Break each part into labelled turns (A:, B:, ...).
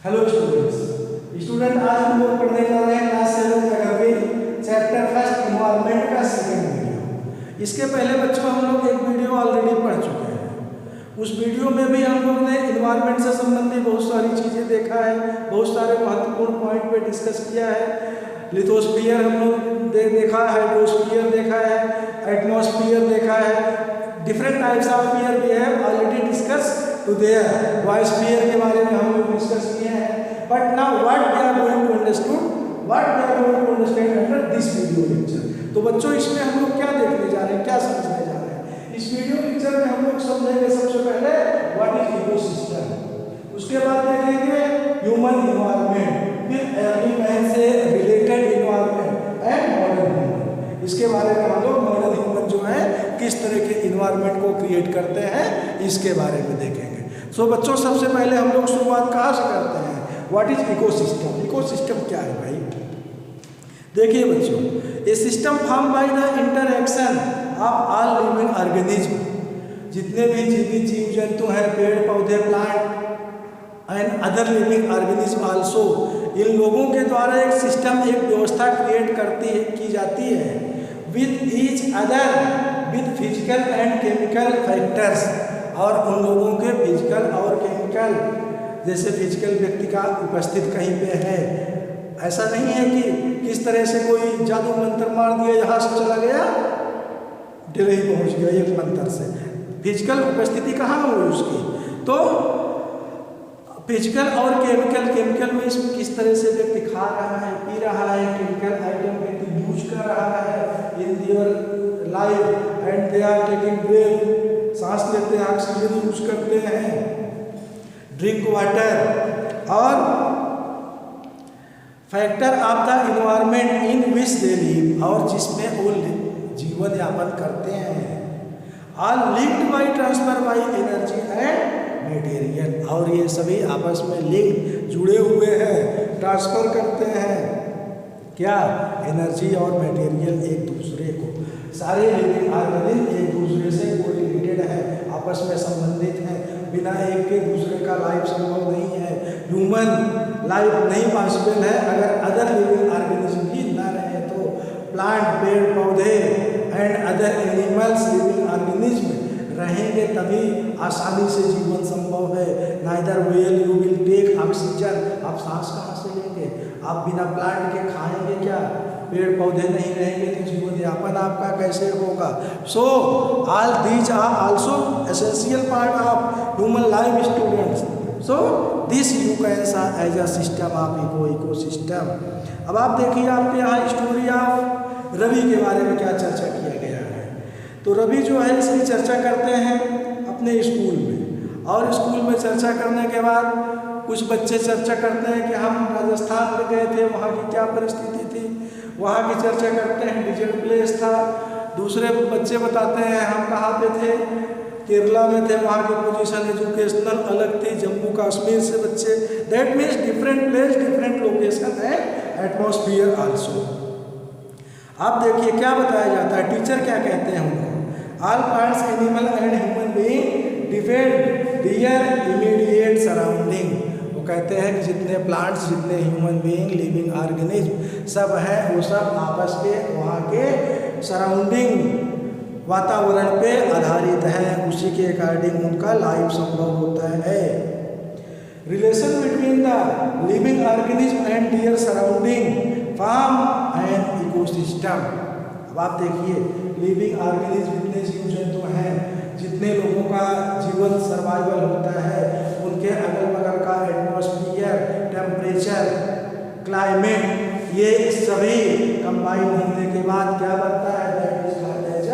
A: Hello student आज हम लोग पढ़ने जा रहे हैं class 7 geography chapter first environment का सेकंड वीडियो। इसके पहले बच्चों हम लोग एक वीडियो ऑलरेडी पढ़ चुके हैं। उस वीडियो में भी हम लोग ने एनवायरनमेंट से संबंधित बहुत सारी चीज़ें देखा है, बहुत सारे महत्वपूर्ण पॉइंट पे डिस्कस किया है। लिथोस्फीयर हम लोग देखा है, हाइड्रोस्फीयर देखा है, एटमॉस्फेयर देखा है, different types of air we have already discuss to there. Biosphere के बारे में हम लोग डिस्कस किए हैं। But now what we are going to understand under this video lecture. तो बच्चों इसमें हम लोग क्या देखने जा रहे हैं, क्या समझने जा रहे हैं? इस वीडियो लेक्चर में हम लोग समझेंगे सबसे पहले व्हाट इज इकोसिस्टम, उसके बाद देखेंगे ह्यूमन एनवायरनमेंट, फिर अर्ली मैन से related environment and modern human. इसके बारे में हम लोग मॉडर्न ह्यूमन जो है किस तरह के एनवायरनमेंट को क्रिएट करते हैं इसके बारे में देखेंगे। सो बच्चों सबसे पहले हम लोग शुरुआत कहाँ से करते हैं? What is ecosystem? इकोसिस्टम क्या है भाई? देखिए बच्चों, a system form by the interaction of all living organism, जितने भी जीवित जीव जंतु हैं, पेड़ पौधे, plant and other living organism also, इन लोगों के द्वारा एक सिस्टम, एक व्यवस्था क्रिएट की जाती है with each other with physical and chemical factors, और उन लोगों के फिजिकल और केमिकल, जैसे फिजिकल व्यक्ति का उपस्थित कहीं पे है, ऐसा नहीं है कि किस तरह से कोई जादू मंत्र मार दिया, यहाँ से चला गया दिल्ली पहुँच गया एक मंत्र से। फिजिकल उपस्थिति कहाँ हुई उसकी? तो फिजिकल और केमिकल में किस तरह से व्यक्ति खा रहा है, पी रहा है, केमिकल आइटम व्यक्ति यूज कर रहा है in their life and they are taking breath, सांस लेते हैं, ऑक्सीजन यूज करते हैं, ड्रिंक वाटर, और factor of the environment in which they live, और जिसमें वो जीवन यापन करते हैं। All linked by transfer by energy and material, और ये सभी आपस में लिंक जुड़े हुए हैं, ट्रांसफर करते हैं क्या? एनर्जी और मटेरियल एक दूसरे को। सारे लिविंग ऑर्गेनिज्म एक दूसरे से कोरिलेटेड है, आपस में संबंधित हैं, बिना एक के दूसरे का लाइफ संभव नहीं है। ह्यूमन लाइफ नहीं पॉसिबल है अगर अदर लिविंग ऑर्गेनिज्म ही ना रहे। तो प्लांट, पेड़ पौधे and other animals living organism रहेंगे तभी आसानी से जीवन संभव है। Neither well you will take oxygen, आप सांस कहाँ से लेंगे? आप बिना प्लांट के खाएंगे क्या? पेड़ पौधे नहीं रहेंगे तो जीवन यापन आपका कैसे होगा? So all these are also essential part of human life students. So this you can say as a system of ecosystem. अब आप देखिए, आपके यहाँ स्टोरी ऑफ रवि के बारे में क्या चर्चा किया गया है। तो रवि जो है इसकी चर्चा करते हैं अपने स्कूल में, और स्कूल में चर्चा करने के बाद कुछ बच्चे चर्चा करते हैं कि हम राजस्थान में गए थे, वहाँ की क्या परिस्थिति थी, वहाँ की चर्चा करते हैं, डिजर्ट प्लेस था। दूसरे बच्चे बताते हैं हम कहाँ पे थे, केरला में थे, वहाँ की पोजीशन एजुकेशनल अलग थी, जम्मू कश्मीर से बच्चे। That means different place, different location and atmosphere also. आप देखिए क्या बताया जाता है, टीचर क्या कहते हैं उनको? All plants, animal and human being depend their immediate surrounding. वो कहते हैं कि जितने प्लांट्स, जितने ह्यूमन बीइंग, लिविंग ऑर्गेनिज्म सब हैं, वो सब आपस के वहाँ के सराउंडिंग वातावरण पे आधारित हैं, उसी के अकॉर्डिंग उनका लाइफ संभव होता है। Relation between the living organism and their surrounding form an ecosystem. अब आप देखिए, लिविंग ऑर्गेनिज्म जितने जीव जंतु हैं, जितने लोगों का जीवन सर्वाइवल होता है, उनके अगल बगल का एटमॉस्फियर, टेम्परेचर, क्लाइमेट, ये सभी कंबाइन होने के बाद क्या बनता है? That is called as a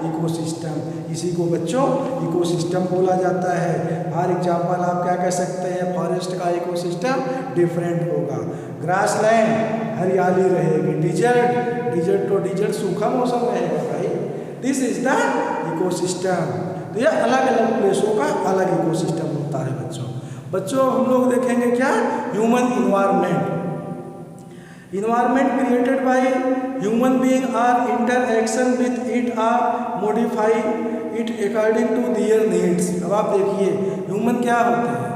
A: ecosystem. इसी को बच्चों इकोसिस्टम बोला जाता है। फॉर एग्जाम्पल आप क्या कह सकते हैं? फॉरेस्ट का इकोसिस्टम डिफरेंट होगा, ग्रासलैंड हरियाली रहेगी, डिजर्ट तो डिजर्ट सूखा मौसम रहेगा भाई। This is the ecosystem. तो ये अलग अलग प्लेसों का अलग इकोसिस्टम होता है बच्चों हम लोग देखेंगे क्या? Human environment. Environment created by human being are interaction with it are modify it according to their needs. अब आप देखिए ह्यूमन क्या होते हैं?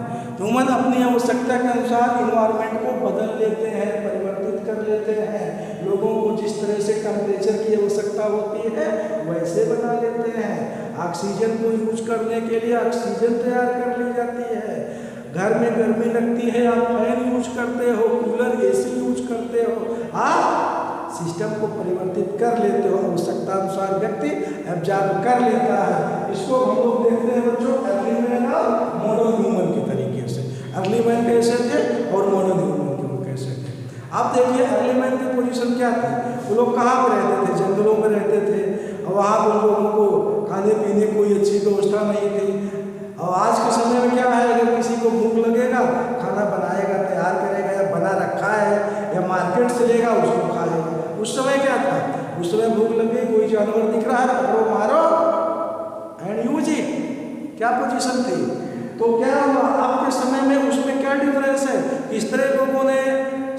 A: ह्यूमन अपनी आवश्यकता के अनुसार इन्वायरमेंट को बदल लेते हैं, परिवर्तित कर लेते हैं। लोगों को जिस तरह से टेम्परेचर की आवश्यकता होती है वैसे बना लेते हैं। ऑक्सीजन को यूज करने के लिए ऑक्सीजन तैयार कर ली जाती है। घर में गर्मी लगती है, आप फैन यूज करते हो, कूलर, एसी यूज करते हो, आप सिस्टम को परिवर्तित कर लेते हो। आवश्यकता अनुसार व्यक्ति एब्जॉर्ब कर लेता है। इसको हम लोग देखते हैं बच्चों अर्ली मैन और मॉडर्न ह्यूमन के तरीके से। अर्ली मैन कैसे थे और मॉडर्न ह्यूमन के लोग कैसे थे। आप देखिए अर्ली मैन की पोजीशन क्या थी। वो लोग कहाँ पर रहते थे? जंगलों में रहते थे। और वहाँ पर लोगों को खाने पीने कोई अच्छी व्यवस्था नहीं थी। और आज के समय में क्या है, अगर किसी को भूख लगेगा खाना बनाएगा, तैयार करेगा, या बना रखा है या मार्केट से लेगा उसको खाएगा। उस समय क्या था? उस समय भूख लग गई, कोई जानवर दिख रहा है, पकड़ो, मारो एंड यूज इट। क्या पोजीशन थी? तो क्या हुआ आपके समय में, उसमें क्या डिफरेंस है? किस तरह लोगों ने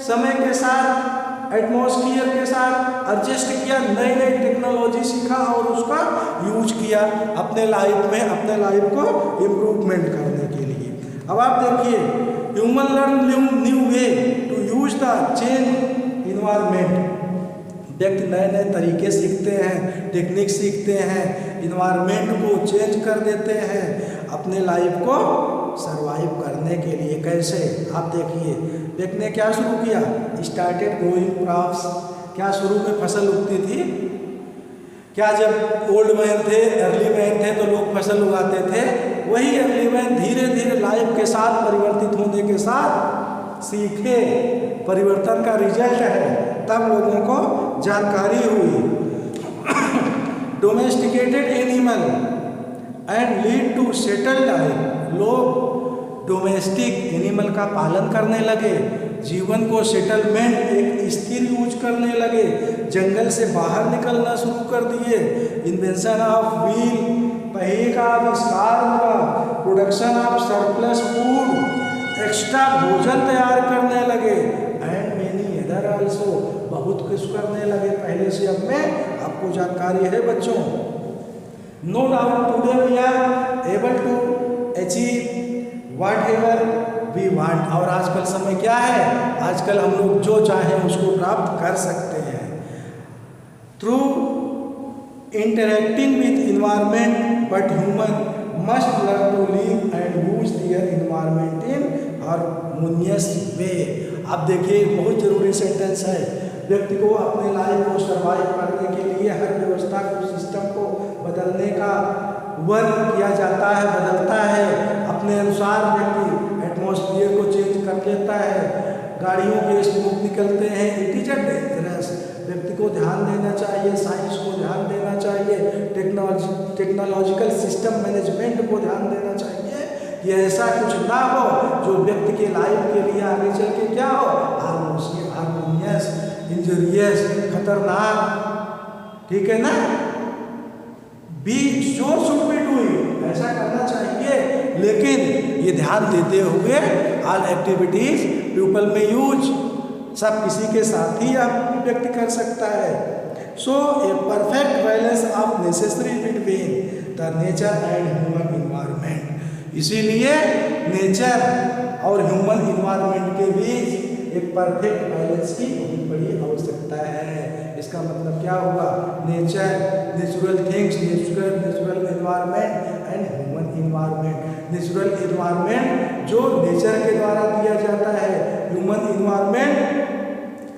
A: समय के साथ, एटमॉस्फेयर के साथ एडजस्ट किया, नई नई टेक्नोलॉजी सीखा और उसका यूज किया अपने लाइफ में, अपने लाइफ को इम्प्रूवमेंट करने के लिए। अब आप देखिए human learn new way to use the change environment. व्यक्ति नए नए तरीके सीखते हैं, टेक्निक सीखते हैं, इन्वायरमेंट को चेंज कर देते हैं अपने लाइफ को सरवाइव करने के लिए। कैसे? आप देखिए व्यक्ति ने क्या शुरू किया? Started growing crops. क्या शुरू में फसल उगती थी? क्या जब ओल्ड मैन थे, अर्ली मैन थे तो लोग फसल उगाते थे? वही अर्ली मैन धीरे धीरे लाइफ के साथ परिवर्तित होने के साथ सीखे। परिवर्तन का रिजल्ट है, तब लोगों को जानकारी हुई। Domesticated animal and lead to settle life. लोग डोमेस्टिक एनिमल का पालन करने लगे, जीवन को सेटलमेंट, एक स्थिर यूज करने लगे, जंगल से बाहर निकलना शुरू कर दिए। इन्वेंशन ऑफ व्हील, पहिए का आविष्कार हुआ। Production of surplus food, extra भोजन तैयार करने लगे। एंड मेनी अदर आल्सो, बहुत कुछ करने लगे पहले से अब में। आपको जानकारी है बच्चों। No doubt today we are able to achieve whatever we want. और आजकल समय क्या है? आजकल हम लोग जो चाहें उसको प्राप्त कर सकते हैं through interacting with environment. But human must learn to live and use their environment in harmonious way. आप देखिए बहुत जरूरी सेंटेंस है। व्यक्ति को अपने लाइफ को सर्वाइव करने के लिए हर व्यवस्था को, सिस्टम को बदलने का वर्क किया जाता है, बदलता है। अपने अनुसार व्यक्ति एटमॉस्फेयर को चेंज कर लेता है। गाड़ियों के स्मोक निकलते हैं, इट इज अ डेंजरस। व्यक्ति को ध्यान देना चाहिए, साइंस को ध्यान देना चाहिए, टेक्नोलॉजिकल सिस्टम मैनेजमेंट को ध्यान देना चाहिए कि ऐसा कुछ ना हो जो व्यक्ति के लाइफ के लिए आगे चल के क्या हो, हार्मोनियस, इंजरियस, खतरनाक। ठीक है ना? Be sure should be doing, ऐसा करना चाहिए। लेकिन ये ध्यान देते हुए ऑल एक्टिविटीज पीपल में यूज, सब किसी के साथ ही आप व्यक्ति कर सकता है। So a perfect balance of necessary between the nature and human environment. इसीलिए नेचर और ह्यूमन इन्वायरमेंट के बीच एक परफेक्ट बैलेंस की बहुत बड़ी आवश्यकता है। इसका मतलब क्या होगा? Nature, natural things, natural environment and human environment. Natural environment जो नेचर के द्वारा दिया जाता है, ह्यूमन एनवायरनमेंट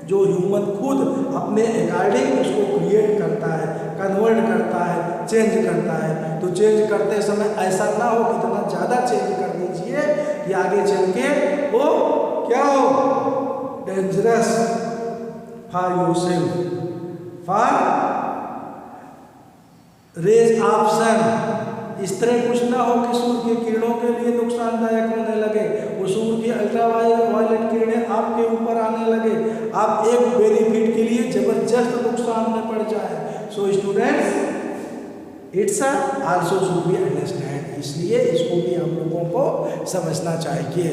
A: जो ह्यूमन खुद अपने अकॉर्डिंग उसको क्रिएट करता है, कन्वर्ट करता है, चेंज करता है। तो चेंज करते समय ऐसा ना हो कि इतना ज़्यादा चेंज कर दीजिए कि आगे चल के वो क्या हो, dangerous for yourself, for rays of sun. इस तरह कुछ ना हो कि सूर्य की किरणों के लिए नुकसानदायक होने लगे, वो सूर्य की अल्ट्रावायलेट किरणें आपके ऊपर आने लगे, आप एक बेनिफिट के लिए जबरदस्त नुकसान में पड़ जाए। So students it's also should be understand, इसलिए इसको भी हम लोगों को समझना चाहिए।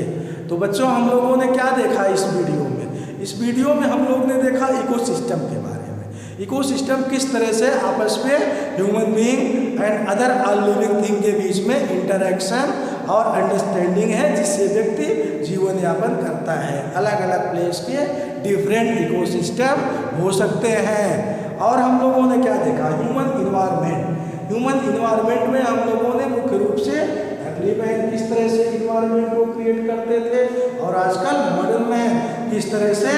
A: तो बच्चों हम लोगों ने क्या देखा इस वीडियो में? इस वीडियो में हम लोग ने देखा इकोसिस्टम के बारे में। इकोसिस्टम किस तरह से आपस में human being and other all living thing के बीच में इंटरेक्शन और अंडरस्टैंडिंग है जिससे व्यक्ति जीवन यापन करता है। अलग अलग प्लेस के डिफरेंट इकोसिस्टम हो सकते हैं। और हम लोगों ने क्या देखा, ह्यूमन इन्वायरमेंट। ह्यूमन इन्वायरमेंट में हम लोगों ने मुख्य रूप से अर्ली मैन किस तरह से इन्वायरमेंट को क्रिएट करते थे और आजकल मॉडर्न मैन किस तरह से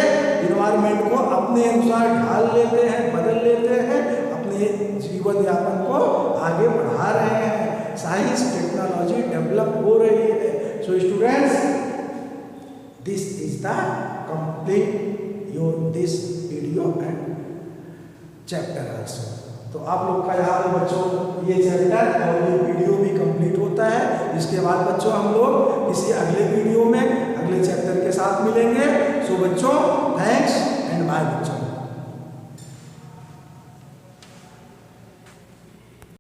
A: इन्वायरमेंट को अपने अनुसार ढाल लेते हैं, बदल लेते हैं, अपने जीवन यापन को आगे बढ़ा रहे हैं। साइंस टेक्नोलॉजी डेवलप हो रही है। So students, this is the complete your this video and chapter also. तो आप लोग का यहाँ पे बच्चों ये चैप्टर और ये वीडियो भी कंप्लीट होता है। इसके बाद बच्चों हम लोग किसी अगले वीडियो में अगले चैप्टर के साथ मिलेंगे। सो बच्चों, थैंक्स एंड बाय बच्चों।